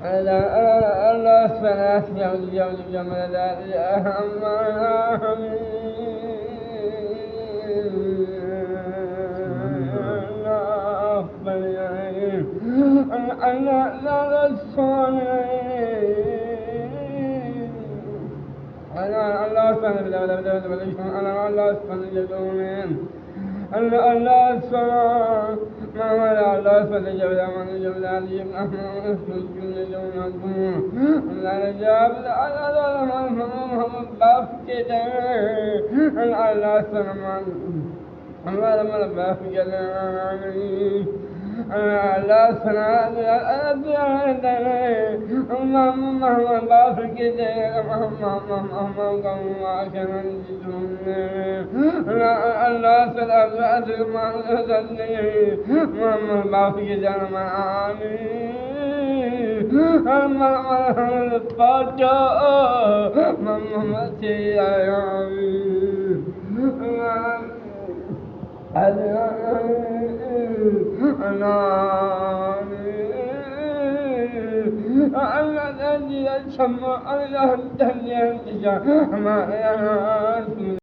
الله الصلاة يوم جمال الله الصلاة ما ولا الله فلجب من جب العلي بن أحمد الجل يوم لا جاب على محمد باف كده الله الصلاة الله لما باف كده الله الصلاة محمد باف كده محمد قوم عشان الله صلاة ما أزلني محمد باف كده معاني محمد الفاتحة محمد سيئة الذي يسمى الله الدنيا